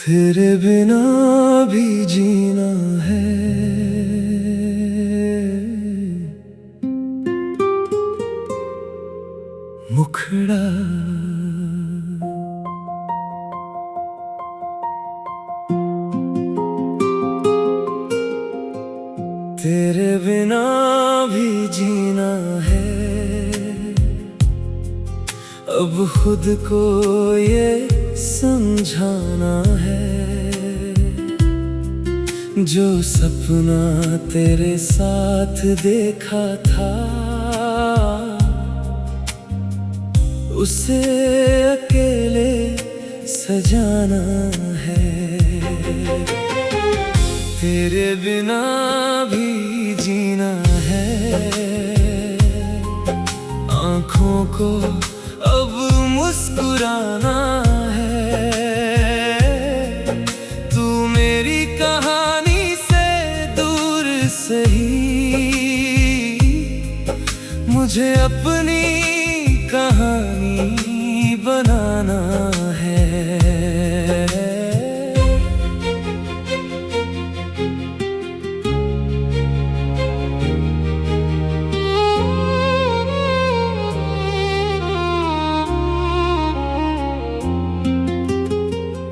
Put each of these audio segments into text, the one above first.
तेरे बिना भी जीना है। मुखड़ा तेरे बिना भी जीना है। अब खुद को ये समझाना है, जो सपना तेरे साथ देखा था उसे अकेले सजाना है। तेरे बिना भी जीना है। आँखों को अब मुस्कुराना है। तू मेरी कहानी से दूर सही, मुझे अपनी कहानी बनाना है।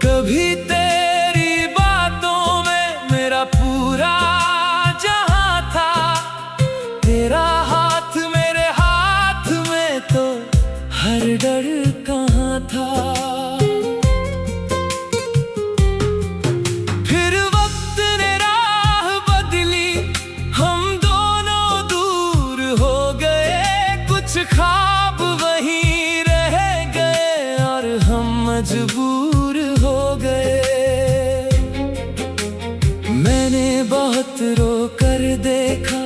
कभी तेरी बातों में मेरा पूरा जहां था, तेरा हाथ मेरे हाथ में तो हर डर कहाँ था। फिर वक्त ने राह बदली, हम दोनों दूर हो गए। कुछ ख्वाब वहीं रह गए और हम मजबूर हो गए। मैंने बहुत रो कर देखा,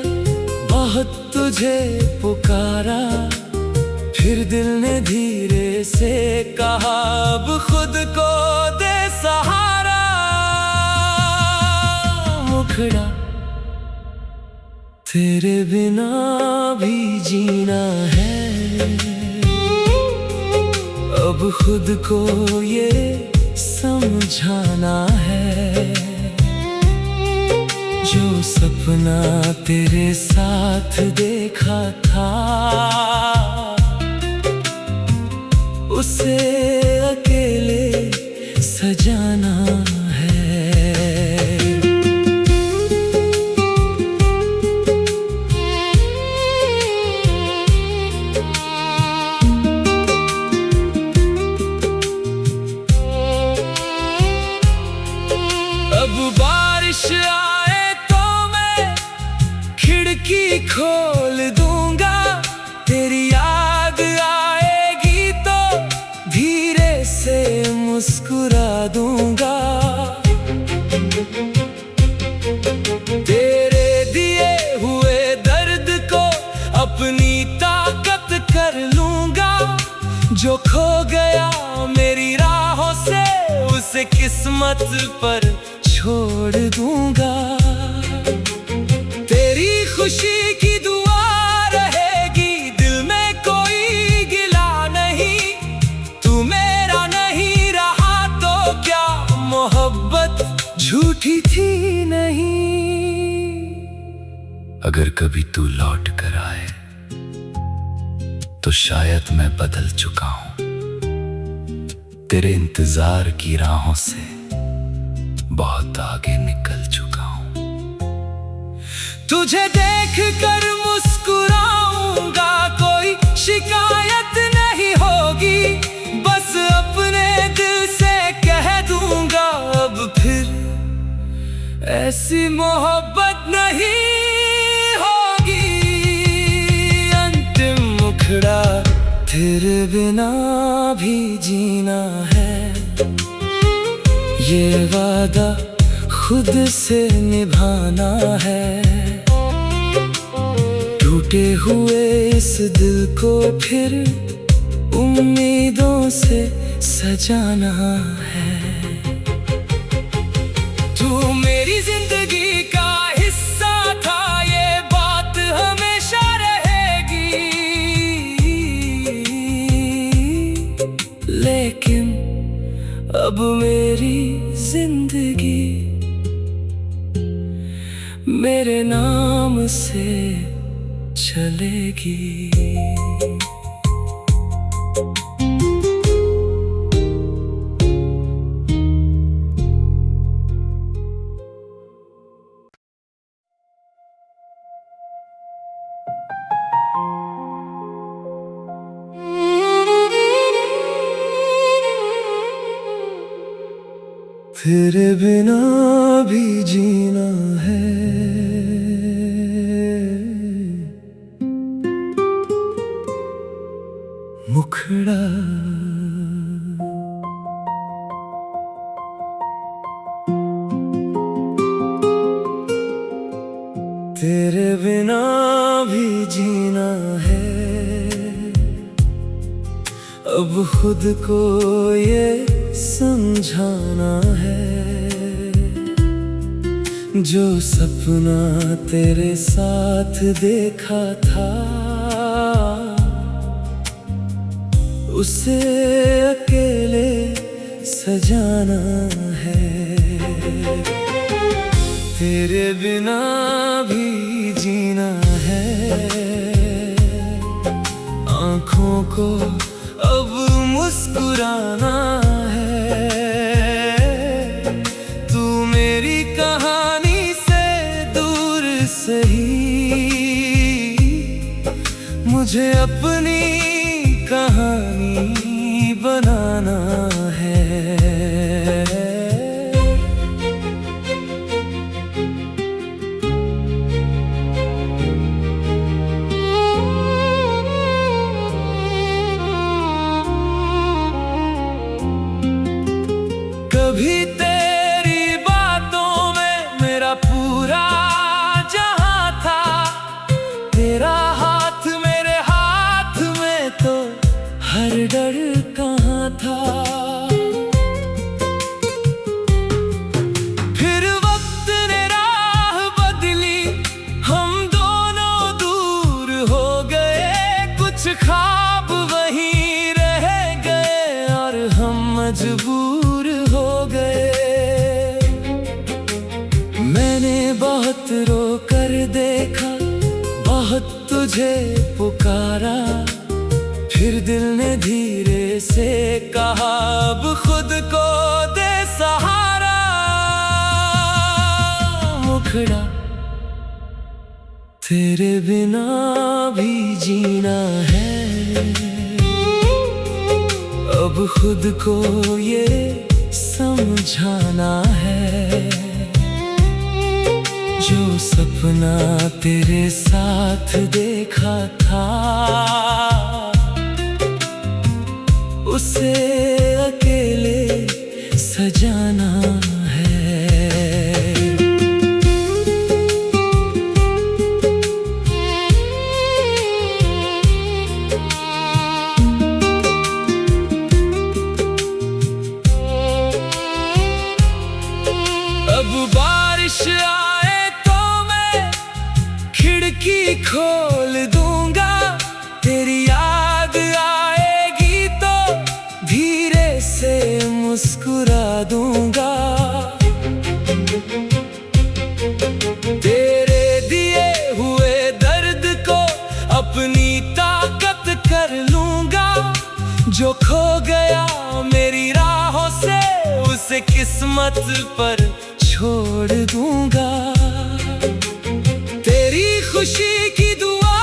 बहुत तुझे पुकारा, फिर दिल ने धीरे से कहा अब खुद को दे सहारा। मुखड़ा तेरे बिना भी जीना है। अब खुद को ये समझाना है, जो सपना तेरे साथ देखा था उसे अकेले सजाना है। अब बारिश आए तो मैं खिड़की खोल दूंगा, तेरी याद आएगी तो धीरे से मुस्कुरा दूंगा। तेरे दिए हुए दर्द को अपनी ताकत कर लूंगा, जो खो गया मेरी राहों से उसे किस्मत पर छोड़ दूंगा। तेरी खुशी की दुआ रहेगी, दिल में कोई गिला नहीं। तू मेरा नहीं रहा तो क्या मोहब्बत झूठी थी नहीं। अगर कभी तू लौट कर आए तो शायद मैं बदल चुका हूं, तेरे इंतजार की राहों से बहुत आगे निकल चुका हूं। तुझे देख कर मुस्कुराऊंगा, कोई शिकायत नहीं होगी। बस अपने दिल से कह दूंगा अब फिर ऐसी मोहब्बत नहीं होगी। अंतिम मुखड़ा तेरे बिना भी जीना है। ये वादा खुद से निभाना है, टूटे हुए इस दिल को फिर उम्मीदों से सजाना है। तू मेरी जिंदगी का हिस्सा था, ये बात हमेशा रहेगी। लेकिन अब मेरी जिंदगी मेरे नाम से चलेगी। तेरे बिना भी जीना है, मुखड़ा तेरे बिना भी जीना है। अब खुद को ये समझाना है, जो सपना तेरे साथ देखा था उसे अकेले सजाना है। तेरे बिना भी जीना है, आँखों को अब मुस्कुराना है। तू मेरी कहानी से दूर सही, मुझे अपनी कहानी बनाना है। कभी तेरी बातों में मेरा पूरा जहां था, तेरा हाथ मेरे हाथ में तो हर डर कहाँ था। फिर वक्त ने राह बदली, हम दोनों दूर हो गए। कुछ ख्वाब वहीं रह गए और हम मजबूर हो गए। मैंने बहुत रो कर देखा, बहुत तुझे पुकारा, फिर दिल ने धीरे से कहा अब खुद को दे सहारा। मुखड़ा तेरे बिना भी जीना है, अब खुद को ये समझाना है, जो सपना तेरे साथ देखा था उसे अकेले सजाना है। अब बारिश आए तो मैं खिड़की खोल दूंगा, तेरी याद आएगी तो धीरे से मुस्कुरा दूंगा। तेरे दिए हुए दर्द को अपनी ताकत कर लूंगा, जो खो गया मेरी राहों से उसे किस्मत पर छोड़ दूंगा। तेरी खुशी की दुआ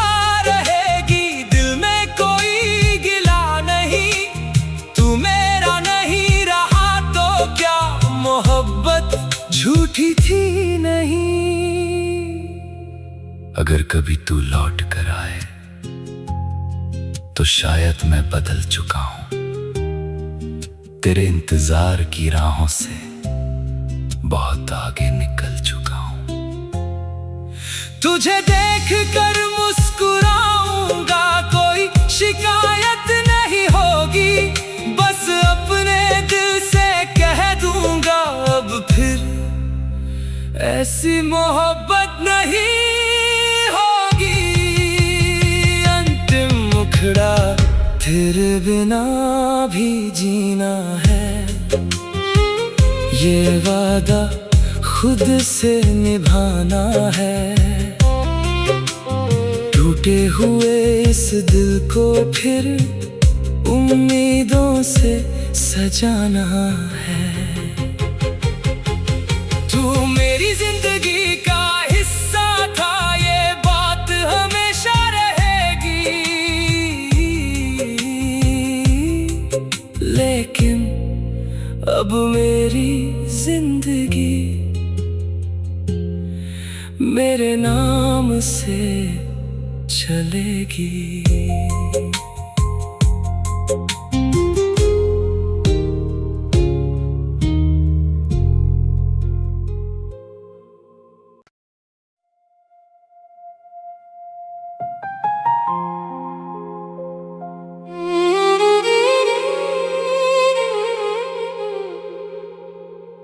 रहेगी, दिल में कोई गिला नहीं। तू मेरा नहीं रहा तो क्या, मोहब्बत झूठी थी नहीं। अगर कभी तू लौट कर आए तो शायद मैं बदल चुका हूं, तेरे इंतजार की राहों से बहुत आगे निकल चुका हूं। तुझे देख कर मुस्कुराऊंगा, कोई शिकायत नहीं होगी, बस अपने दिल से कह दूंगा अब फिर ऐसी मोहब्बत नहीं होगी। अंतिम मुखड़ा तेरे बिना भी जीना है, ये वादा खुद से निभाना है। टूटे हुए इस दिल को फिर उम्मीदों से सजाना है। तू मेरी जिंदगी का हिस्सा था, ये बात हमेशा रहेगी। लेकिन अब मेरी जिंदगी मेरे नाम से चलेगी।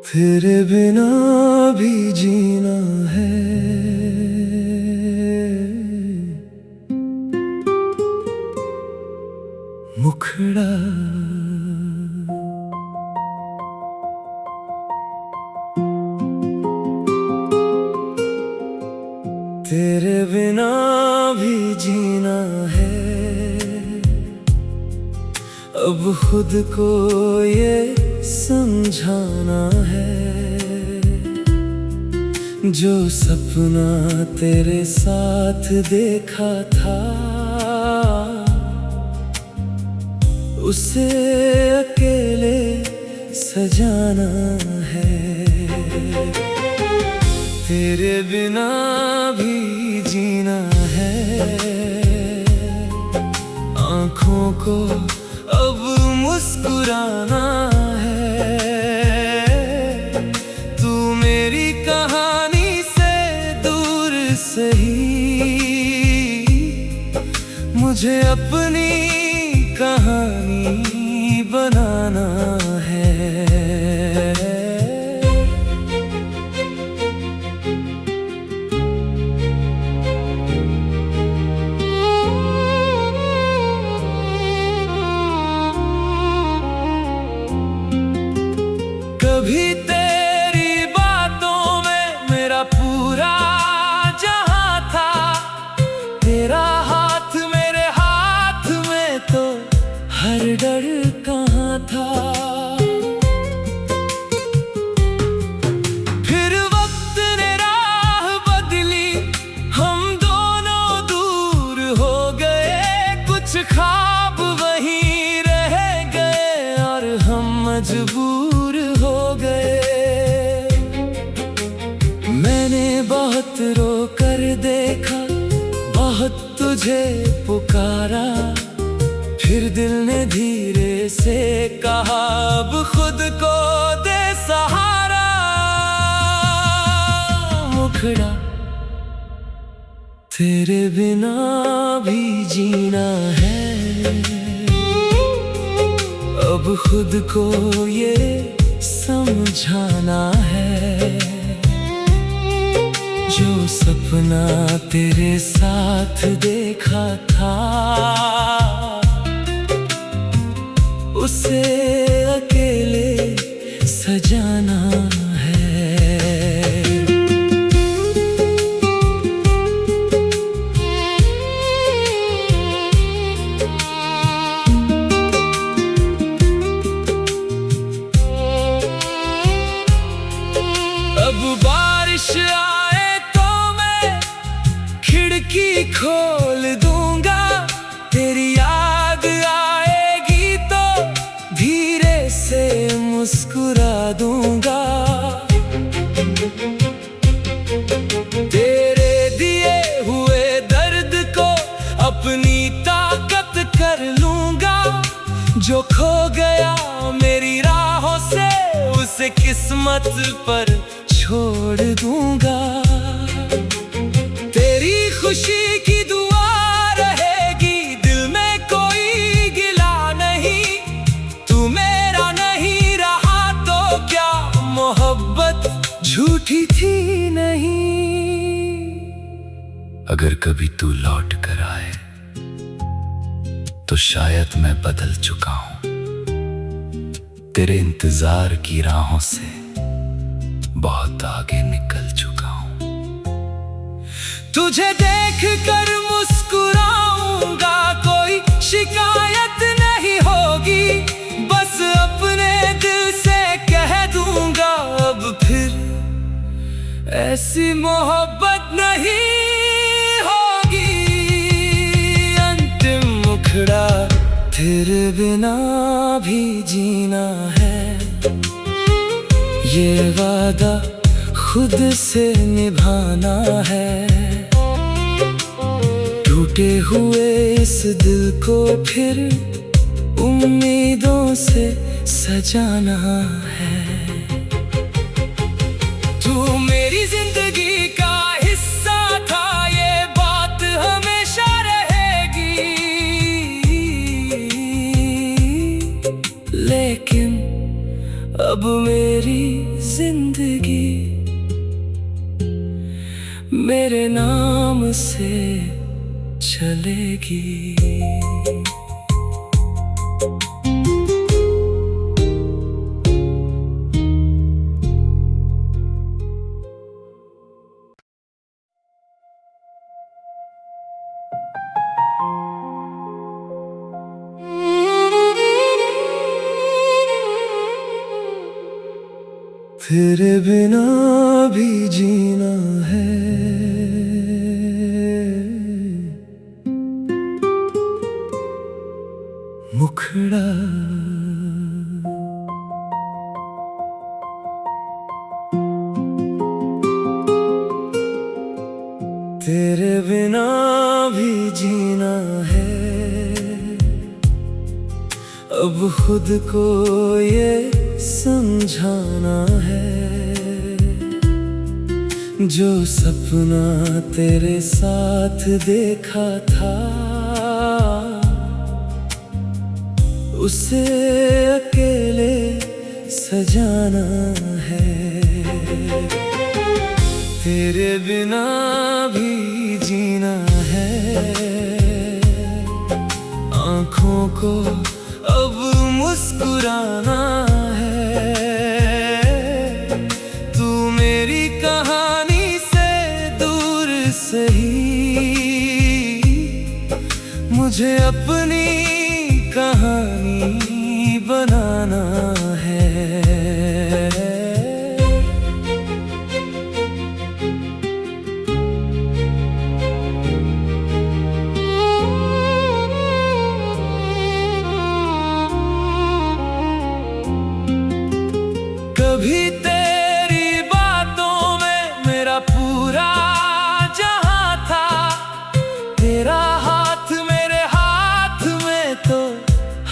तेरे बिना भी जीना है, मुखड़ा तेरे बिना भी जीना है। अब खुद को ये समझाना है, जो सपना तेरे साथ देखा था उसे अकेले सजाना है। तेरे बिना भी जीना है, आँखों को अब मुस्कुराना है। तू मेरी कहानी से दूर सही, मुझे अपनी कहानी बनाना है। कभी तेरी बातों में मेरा पूरा जहां था, तेरा हाथ मेरे हाथ में तो हर डर कहाँ था। फिर वक्त ने राह बदली, हम दोनों दूर हो गए। कुछ ख्वाब वहीं रह गए और हम मजबूर हो गए। मैंने बहुत रो कर देखा, बहुत तुझे पुकारा, फिर दिल ने धीरे से कहा अब खुद को दे सहारा। मुखड़ा तेरे बिना भी जीना है, अब खुद को ये समझाना है, जो सपना तेरे साथ देखा था उसे अकेले सजाना है। अब बारिश आए तो मैं खिड़की खोल दूंगा, तेरी याद आएगी तो धीरे से मुस्कुरा दूंगा। तेरे दिए हुए दर्द को अपनी ताकत कर लूंगा, जो खो गया मेरी राहों से उसे किस्मत पर छोड़ दूंगा। तेरी खुशी की दुआ रहेगी, दिल में कोई गिला नहीं। तू मेरा नहीं रहा तो क्या मोहब्बत झूठी थी नहीं। अगर कभी तू लौट कर आए तो शायद मैं बदल चुका हूं, तेरे इंतजार की राहों से बहुत आगे निकल चुका हूं। तुझे देख कर मुस्कुराऊंगा, कोई शिकायत नहीं होगी, बस अपने दिल से कह दूंगा अब फिर ऐसी मोहब्बत नहीं होगी। अंतिम मुखड़ा तेरे बिना भी जीना है, ये वादा खुद से निभाना है। टूटे हुए इस दिल को फिर उम्मीदों से सजाना है। तू मेरी जिंदगी का हिस्सा था, ये बात हमेशा रहेगी। लेकिन अब मेरी जिंदगी मेरे नाम से चलेगी। तेरे बिना भी जीना है, मुखड़ा तेरे बिना भी जीना है। अब खुद को ये समझाना है, जो सपना तेरे साथ देखा था उसे अकेले सजाना है। तेरे बिना भी जीना है, आँखों को अब मुस्कुराना है। तू मेरी कहानी से दूर सही, मुझे अपनी कहानी बनाना है। कभी तेरी बातों में मेरा पूरा जहां था, तेरा हाथ मेरे हाथ में तो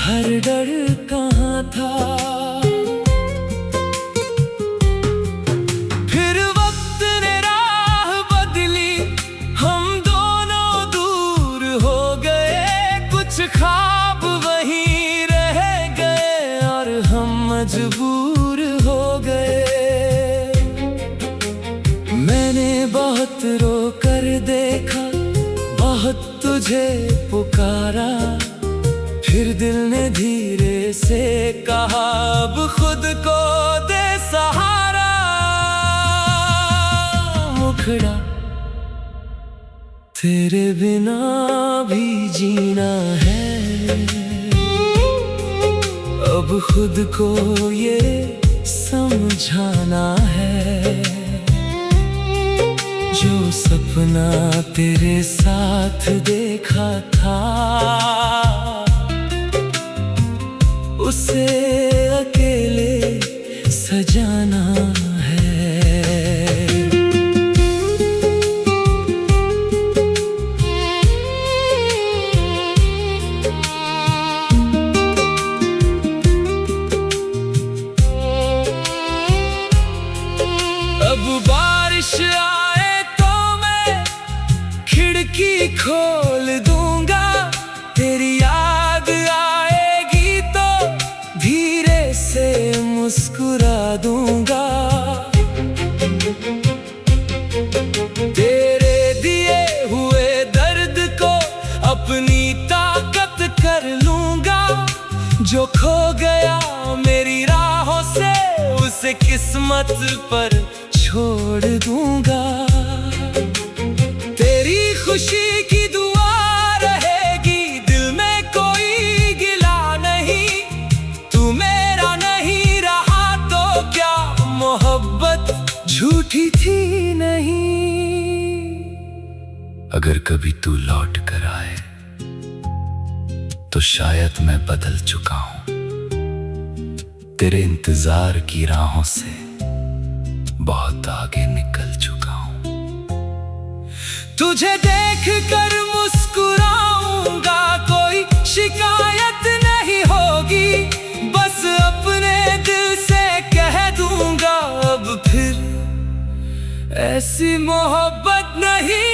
हर डर कहाँ था। फिर वक्त ने राह बदली, हम दोनों दूर हो गए, कुछ ख्वाब वहीं रह गए और हम मजबूर हो गए। मैंने बहुत रो कर देखा, बहुत तुझे पुकारा, फिर दिल ने धीरे से कहा अब खुद को दे सहारा। मुखड़ा तेरे बिना भी जीना है, अब खुद को ये समझाना है, जो सपना तेरे साथ देखा था उसे अकेले सजाना है। अब बारिश आए तो मैं खिड़की खोल दूंगा, तेरी याद आएगी तो धीरे से मुस्कुरा दूंगा। तेरे दिए हुए दर्द को अपनी ताकत कर लूंगा, जो खो गया मेरी राहों से उसे किस्मत पर छोड़ दूंगा। तेरी खुशी की दुआ रहेगी, दिल में कोई गिला नहीं। तू मेरा नहीं रहा तो क्या, मोहब्बत झूठी थी नहीं। अगर कभी तू लौट कर आए तो शायद मैं बदल चुका हूं। तेरे इंतजार की राहों से बहुत आगे निकल चुका हूं। तुझे देख कर मुस्कुराऊंगा, कोई शिकायत नहीं होगी। बस अपने दिल से कह दूंगा, अब फिर ऐसी मोहब्बत नहीं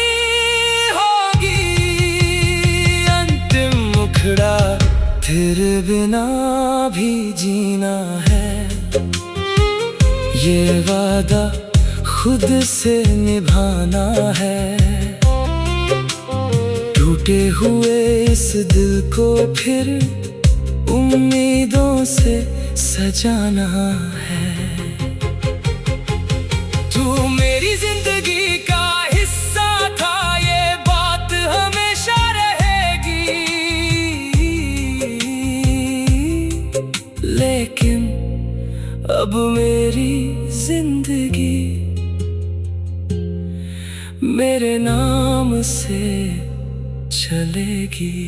होगी। अंतिम मुखड़ा तेरे बिना भी जीना है, ये वादा खुद से निभाना है। टूटे हुए इस दिल को फिर उम्मीदों से सजाना है। तू मेरी जिंदगी का हिस्सा था, ये बात हमेशा रहेगी। लेकिन अब मेरी जिंदगी मेरे नाम से चलेगी।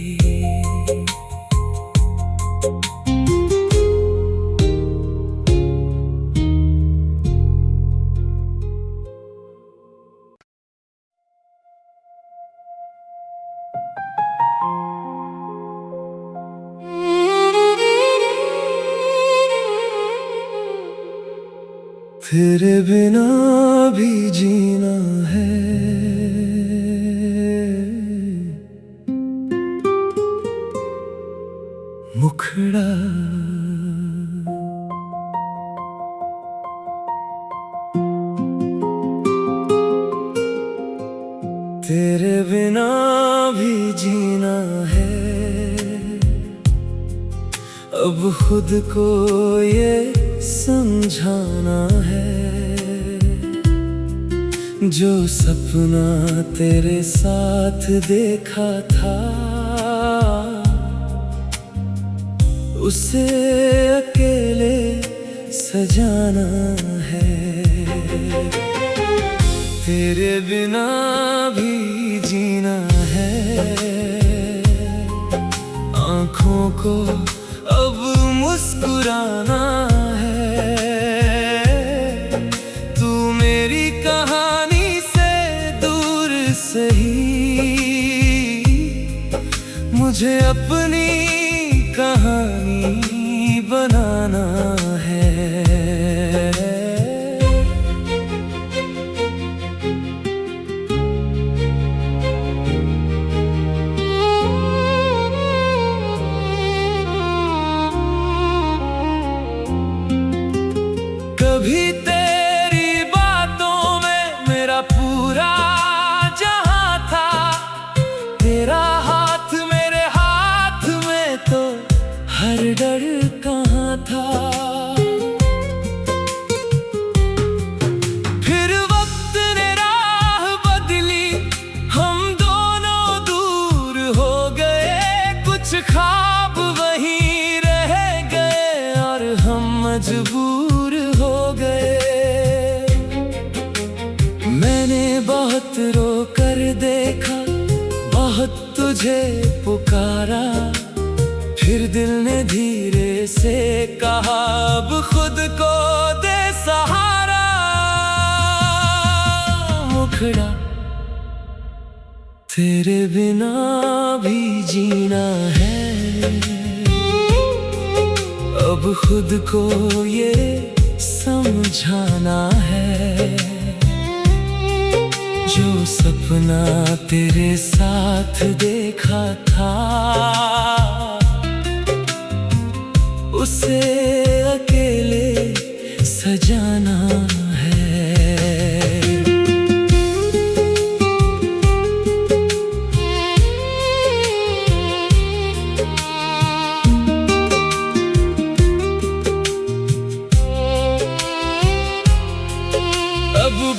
तेरे बिना भी जीना है, मुखड़ा तेरे बिना भी जीना है। अब खुद को ये समझाना है, जो सपना तेरे साथ देखा था उसे अकेले सजाना है। तेरे बिना भी जीना है, आँखों को अब मुस्कुराना है। तू मेरी कहानी से दूर सही, मुझे अपनी कहानी बनाना है। कभी तेरी बातों में मेरा पूरा जहां था, तेरा हाथ मेरे हाथ में तो हर डर कहाँ था। फिर वक्त ने राह बदली, हम दोनों दूर हो गए। कुछ ख्वाब वहीं रह गए और हम मजबूर हो गए। मैंने बहुत रो कर देखा, बहुत तुझे पुकारा, फिर दिल ने धीरे से कहा अब खुद को दे सहारा। मुखड़ा तेरे बिना भी जीना है, अब खुद को ये समझाना है, जो सपना तेरे साथ देखा था उसे अकेले सजाना है। अब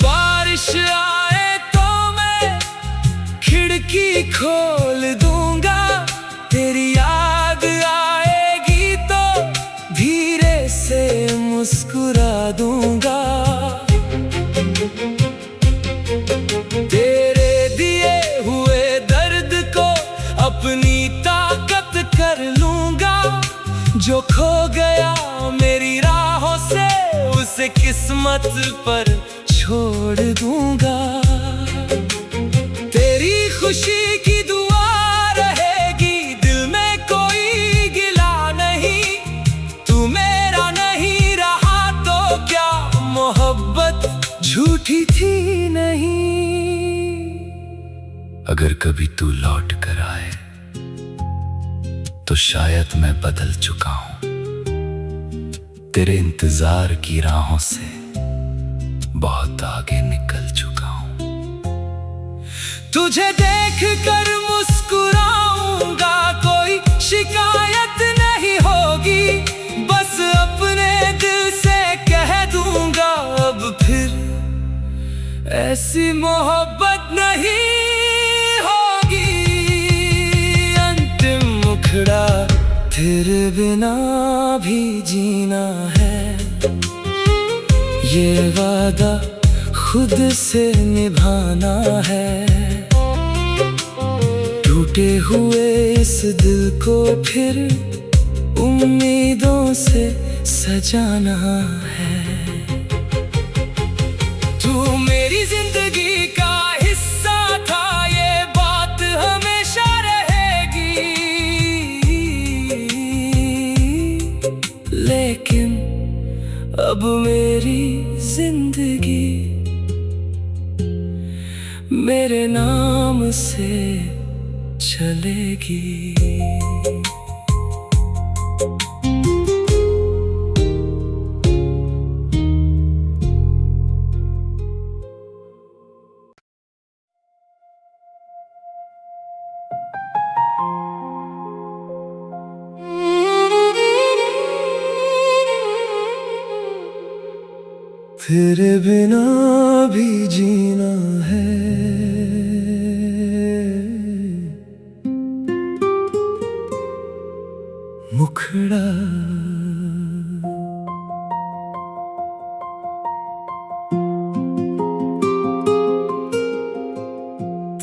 जो खो गया मेरी राहों से उसे किस्मत पर छोड़ दूंगा। तेरी खुशी की दुआ रहेगी, दिल में कोई गिला नहीं। तू मेरा नहीं रहा तो क्या, मोहब्बत झूठी थी नहीं। अगर कभी तू लौट कर आए तो शायद मैं बदल चुका हूं। तेरे इंतजार की राहों से बहुत आगे निकल चुका हूं। तुझे देख कर मुस्कुराऊंगा, कोई शिकायत नहीं होगी। बस अपने दिल से कह दूंगा, अब फिर ऐसी मोहब्बत नहीं होगी। अंतिम मुखड़ा तेरे बिना भी जीना है, ये वादा खुद से निभाना है। टूटे हुए इस दिल को फिर उम्मीदों से सजाना है। तू मेरी जिंदगी का हिस्सा था, ये बात हमेशा रहेगी। लेकिन अब मेरी जिंदगी मेरे नाम से चलेगी। तेरे बिना भी जीना है, मुखड़ा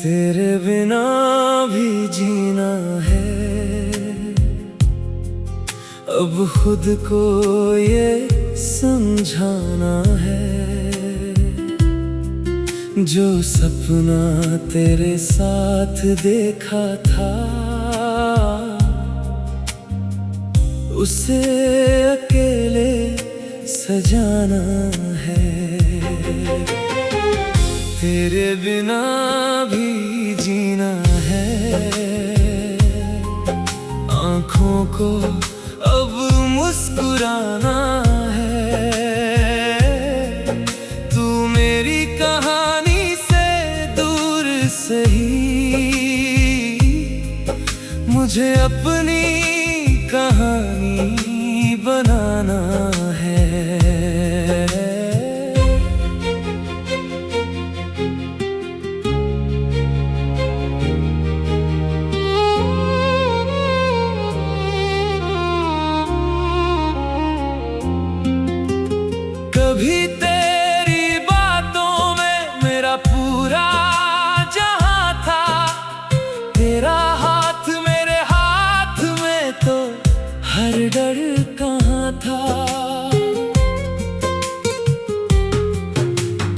तेरे बिना भी जीना है। अब खुद को ये समझाना है, जो सपना तेरे साथ देखा था उसे अकेले सजाना है। तेरे बिना भी जीना है, आँखों को अब मुस्कुराना है। तू मेरी कहानी से दूर सही, मुझे अपनी कहानी बनाना है। कभी तेरी बातों में मेरा पूरा जहां था, तेरा हाथ मेरे हाथ में तो हर डर कहाँ था।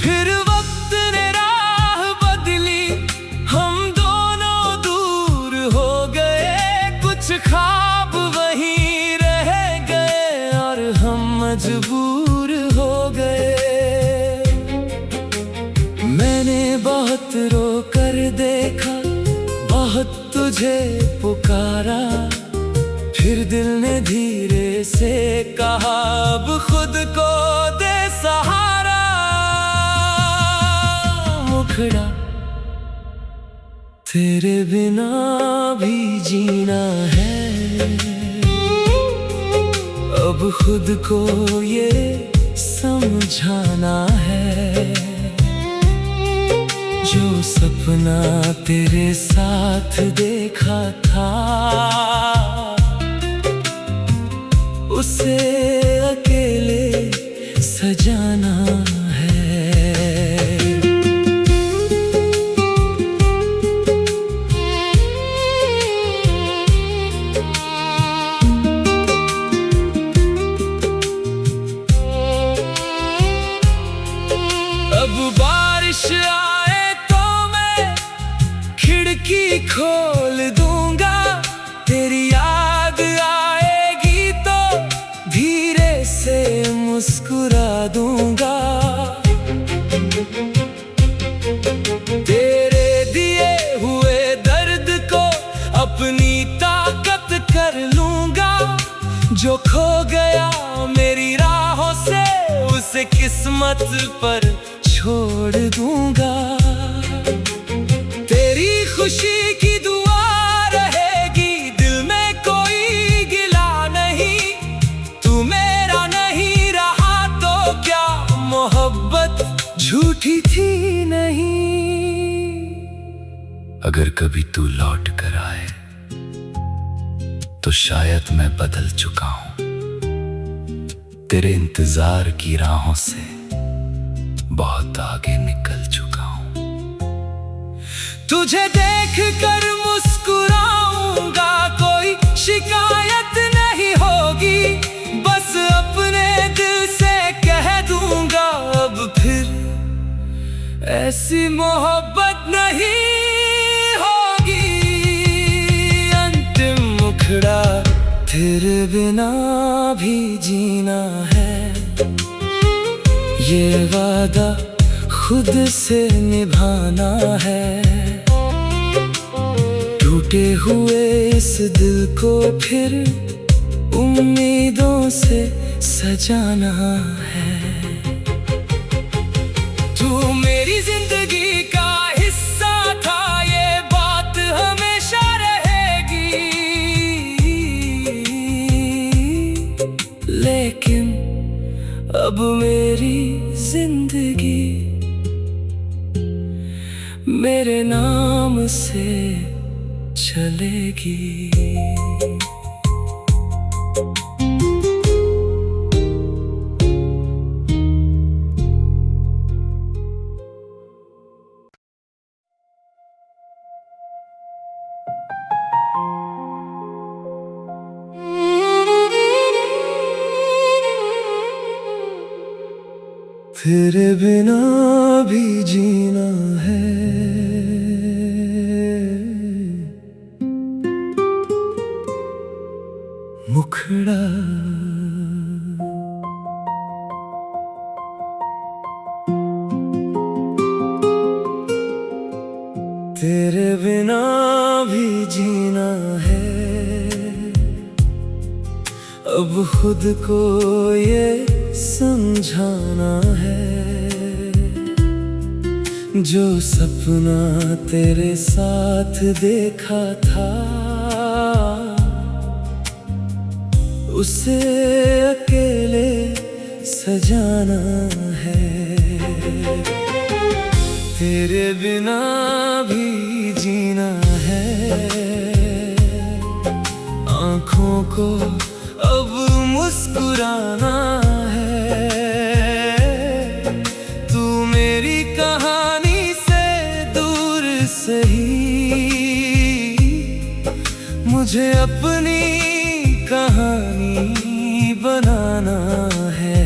फिर वक्त ने राह बदली, हम दोनों दूर हो गए। कुछ ख्वाब वहीं रह गए और हम मजबूर हो गए। मैंने बहुत रो कर देखा, बहुत तुझे पुकारा, फिर दिल ने धीरे से कहा अब खुद को दे सहारा। मुखड़ा तेरे बिना भी जीना है, अब खुद को ये समझाना है। जो सपना तेरे साथ देखा था उसे अकेले सजाना है। खिड़की खोल दूंगा, तेरी याद आएगी तो धीरे से मुस्कुरा दूंगा। तेरे दिए हुए दर्द को अपनी ताकत कर लूंगा। जो खो गया मेरी राहों से उसे किस्मत पर छोड़ दूंगा। तेरी खुशी की दुआ रहेगी, दिल में कोई गिला नहीं। तू मेरा नहीं रहा तो क्या मोहब्बत झूठी थी नहीं। अगर कभी तू लौट कर आए तो शायद मैं बदल चुका हूं। तेरे इंतजार की राहों से बहुत आगे निकल चुका हूं। तुझे देख कर मुस्कुराऊंगा, कोई शिकायत नहीं होगी। बस अपने दिल से कह दूंगा, अब फिर ऐसी मोहब्बत नहीं होगी। अंतिम मुखड़ा तेरे बिना भी जीना है, ये वादा खुद से निभाना है। टूटे हुए इस दिल को फिर उम्मीदों से सजाना है। तू मेरी जिंदगी का हिस्सा था, ये बात हमेशा रहेगी। लेकिन अब मेरी जिंदगी मेरे नाम से चलेगी। तेरे बिना भी जीना है, मुखड़ा तेरे बिना भी जीना है। अब खुद को ये समझाना है, जो सपना तेरे साथ देखा था उसे अकेले सजाना है। तेरे बिना भी जीना है, आँखों को अब मुस्कुराना है। तू मेरी कहानी से दूर सही, मुझे अपनी कहानी बनाना है।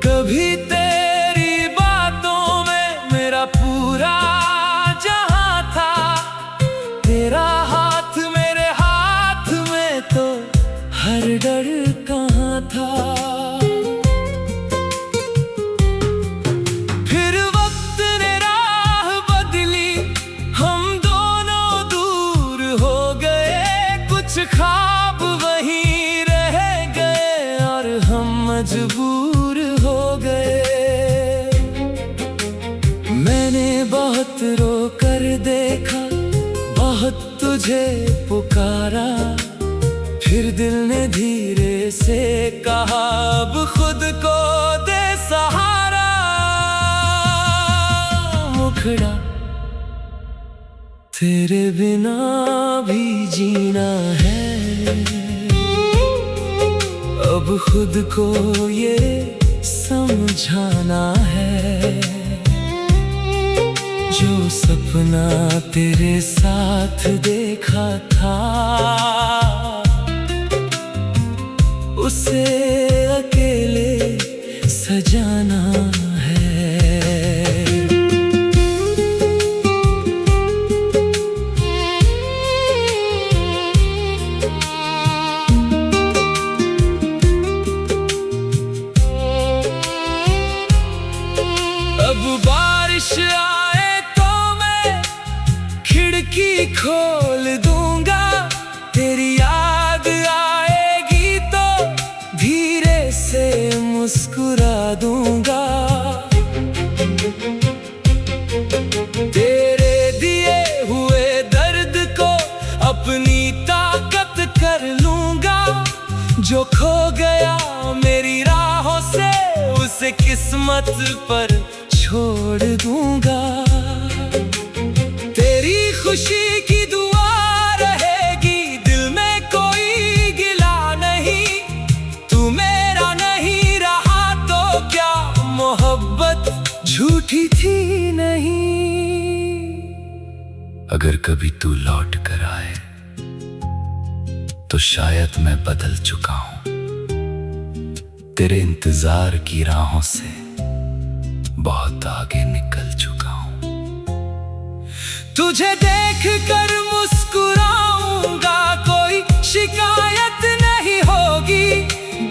कभी तेरी बातों में मेरा पूरा जहां था, तेरा हाथ मेरे हाथ में तो हर डर कहाँ था। फिर वक्त ने राह बदली, हम दोनों दूर हो गए। कुछ ख्वाब वहीं रह गए और हम मजबूर हो गए। मैंने बहुत रो कर देखा, बहुत तुझे पुकारा, फिर दिल ने धीरे से कहा अब खुद को दे सहारा। मुखड़ा तेरे बिना भी जीना है, अब खुद को ये समझाना है। जो सपना तेरे साथ देखा था, उसे अकेले सजाना है। अब बारिश आए तो मैं खिड़की खोल दूंगा, तेरी याद आएगी तो धीरे से मुस्कुरा दूंगा। तेरे दिए हुए दर्द को अपनी ताकत कर लूंगा, जो खो गया मेरी राहों से उसे किस्मत पर छोड़ दूंगा। तेरी खुशी की दुआ रहेगी, दिल में कोई गिला नहीं। तू मेरा नहीं रहा तो क्या मोहब्बत झूठी थी नहीं। अगर कभी तू लौट कर आए तो शायद मैं बदल चुका हूं, तेरे इंतजार की राहों से बहुत आगे निकल चुका हूं। तुझे देख कर मुस्कुराऊंगा, कोई शिकायत नहीं होगी,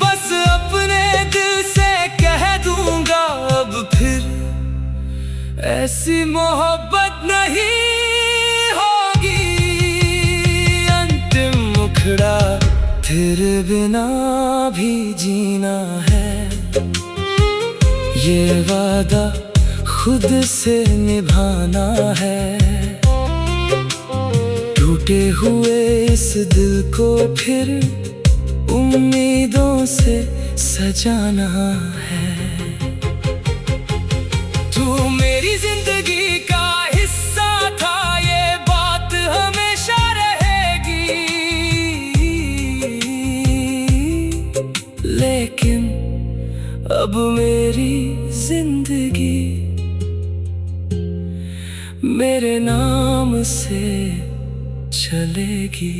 बस अपने दिल से कह दूंगा अब फिर ऐसी मोहब्बत नहीं होगी। अंतिम मुखड़ा तेरे बिना भी जीना है, ये वादा खुद से निभाना है। टूटे हुए इस दिल को फिर उम्मीदों से सजाना है। तू मेरी जिंदगी का हिस्सा था, ये बात हमेशा रहेगी। लेकिन अब मेरी जिंदगी मेरे नाम से चलेगी।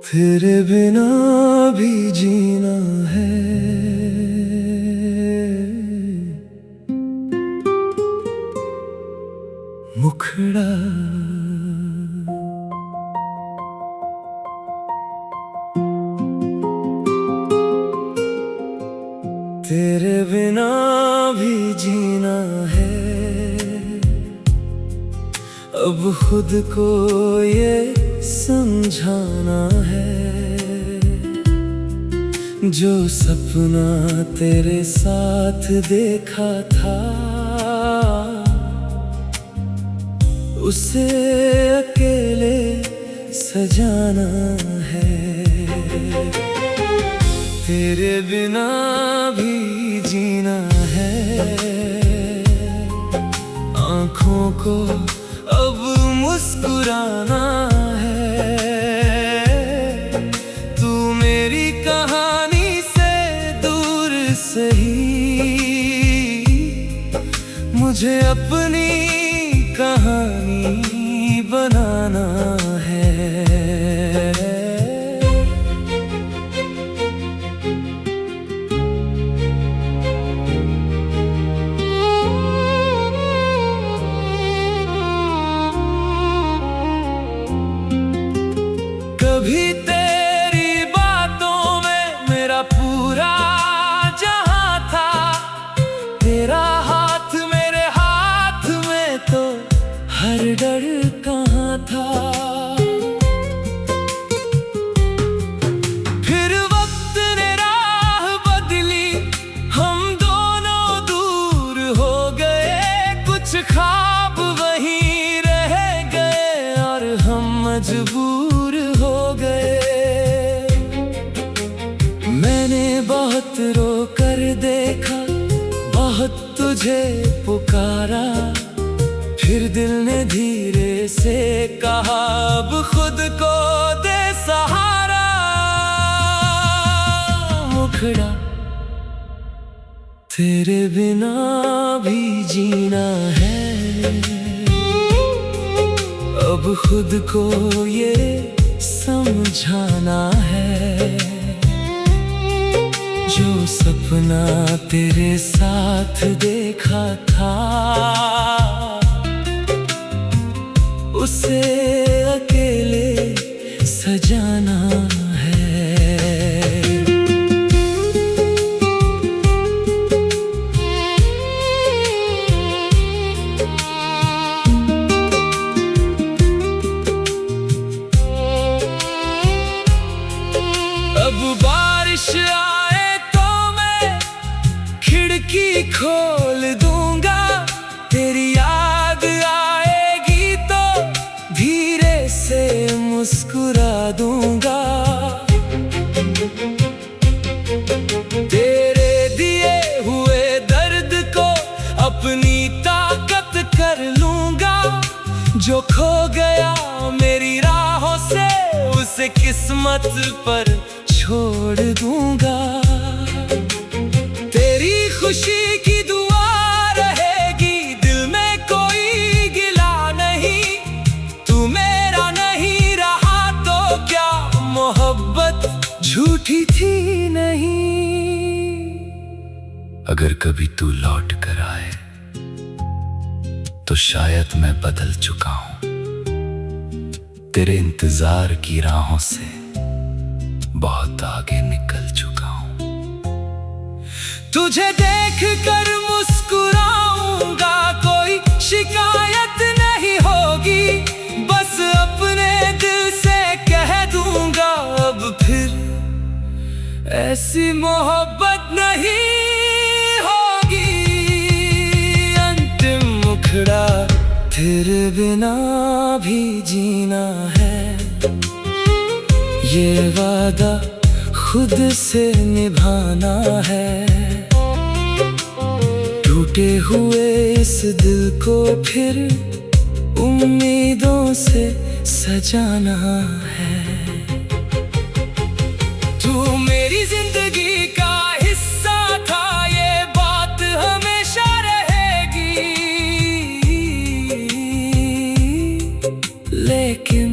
तेरे बिना भी जीना है, मुखड़ा तेरे बिना भी जीना है। अब खुद को ये समझाना है, जो सपना तेरे साथ देखा था उसे अकेले सजाना है। तेरे बिना भी जीना है, आँखों को अब मुस्कुराना है। तू मेरी कहानी से दूर सही, मुझे अपनी कहानी बनाना है। कभी तेरी बातों में मेरा पूरा जहां था, तेरा हाथ मेरे हाथ में तो हर डर कहाँ था। तुझे पुकारा, फिर दिल ने धीरे से कहा अब खुद को दे सहारा। मुखड़ा तेरे बिना भी जीना है, अब खुद को ये समझाना है। जो सपना तेरे साथ देखा था, उसे अकेले सजाना है। अब बारिश आए तो मैं खिड़की खोल दूंगा, तेरी याद आएगी तो धीरे से मुस्कुरा दूंगा। तेरे दिए हुए दर्द को अपनी ताकत कर लूंगा, जो खो गया मेरी राहों से उसे किस्मत पर छोड़ दूंगा। तेरी खुशी की दुआ रहेगी, दिल में कोई गिला नहीं। तू मेरा नहीं रहा तो क्या, मोहब्बत झूठी थी नहीं। अगर कभी तू लौट कर आए तो शायद मैं बदल चुका हूं, तेरे इंतजार की राहों से बहुत आगे निकल चुका हूं। तुझे देख कर मुस्कुराऊंगा, कोई शिकायत नहीं होगी, बस अपने दिल से कह दूंगा अब फिर ऐसी मोहब्बत नहीं होगी। अंतिम मुखड़ा तेरे बिना भी जीना है, ये वादा खुद से निभाना है। टूटे हुए इस दिल को फिर उम्मीदों से सजाना है। तू मेरी जिंदगी का हिस्सा था, ये बात हमेशा रहेगी। लेकिन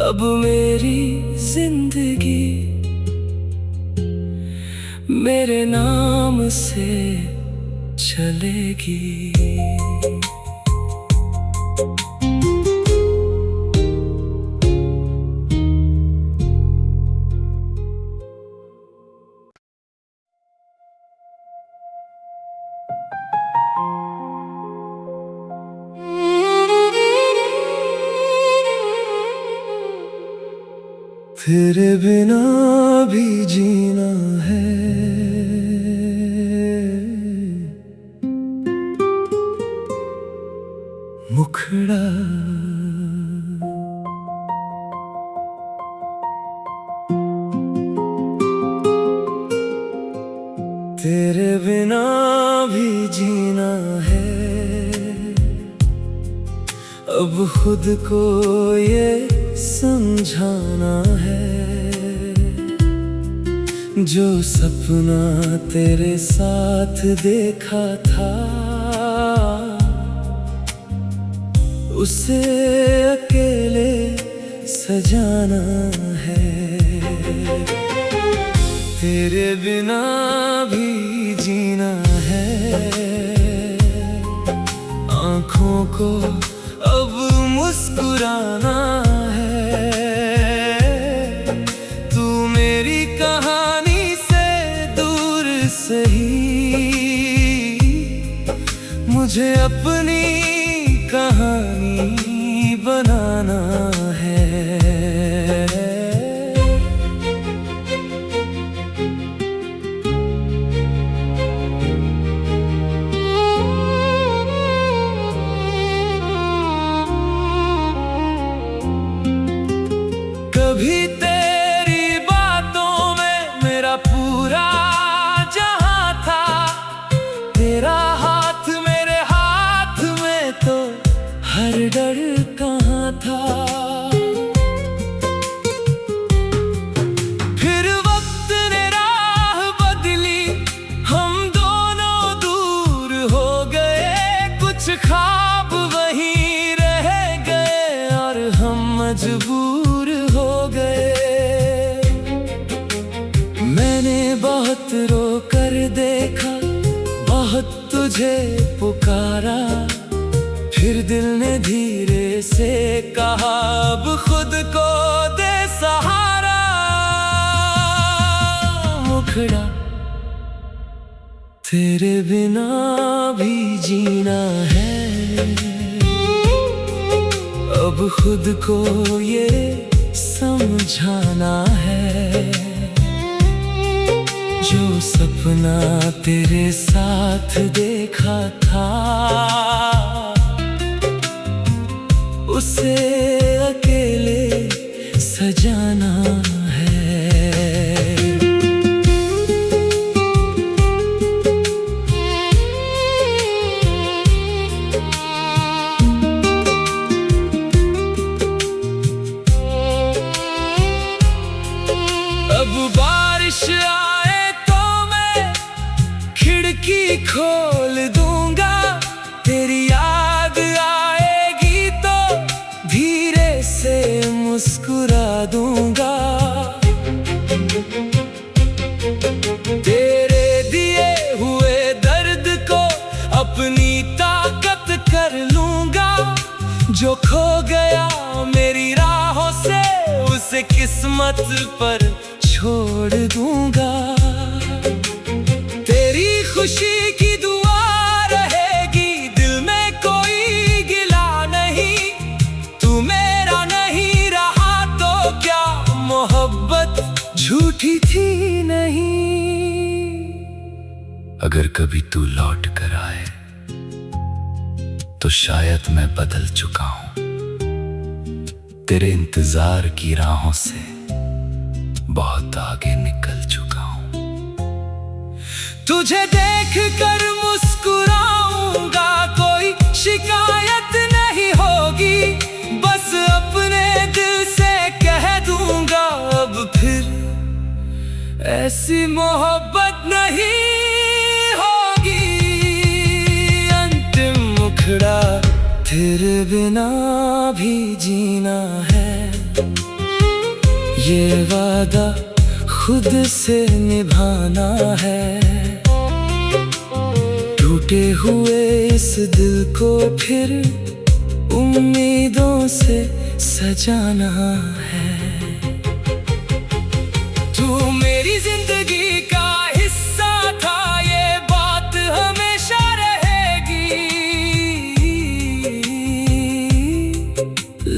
अब मेरी जिंदगी मेरे नाम से चलेगी। तेरे बिना भी जीना है, मुखड़ा तेरे बिना भी जीना है, अब खुद को ये समझाना है। जो सपना तेरे साथ देखा था, उसे अकेले सजाना है। तेरे बिना भी जीना है, आँखों को अब मुस्कुराना है। तू मेरी कहानी से दूर सही, मुझे अपनी कहानी बनाना है। कभी तेरी बातों में मेरा पूरा जहां था, तेरा देखा, बहुत तुझे पुकारा, फिर दिल ने धीरे से कहा अब खुद को दे सहारा। मुखड़ा तेरे बिना भी जीना है, अब खुद को ये समझाना है। जो सपना तेरे साथ देखा था, उसे अकेले सजाना है। अब बारिश आए तो मैं खिड़की खोल दूंगा, तेरी याद आएगी तो धीरे से मुस्कुरा दूंगा। तेरे दिए हुए दर्द को अपनी ताकत कर लूंगा, जो खो गया मेरी राहों से उसे किस्मत पर छोड़ दूंगा। तेरी खुशी की दुआ रहेगी, दिल में कोई गिला नहीं। तू मेरा नहीं रहा तो क्या, मोहब्बत झूठी थी नहीं। अगर कभी तू लौट कर आए तो शायद मैं बदल चुका हूं, तेरे इंतजार की राहों से बहुत आगे निकल चुका हूं। तुझे देख कर मुस्कुराऊंगा, कोई शिकायत नहीं होगी, बस अपने दिल से कह दूंगा अब फिर ऐसी मोहब्बत नहीं होगी। अंतिम मुखड़ा तेरे बिना भी जीना है, ये वादा खुद से निभाना है। टूटे हुए इस दिल को फिर उम्मीदों से सजाना है। तू मेरी जिंदगी का हिस्सा था, ये बात हमेशा रहेगी।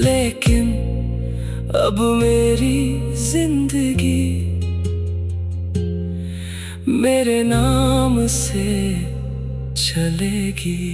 लेकिन अब मेरी जिंदगी मेरे नाम से चलेगी।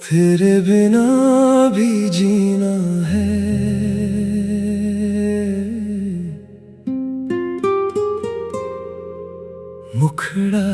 तेरे बिना भी जीना है, मुखड़ा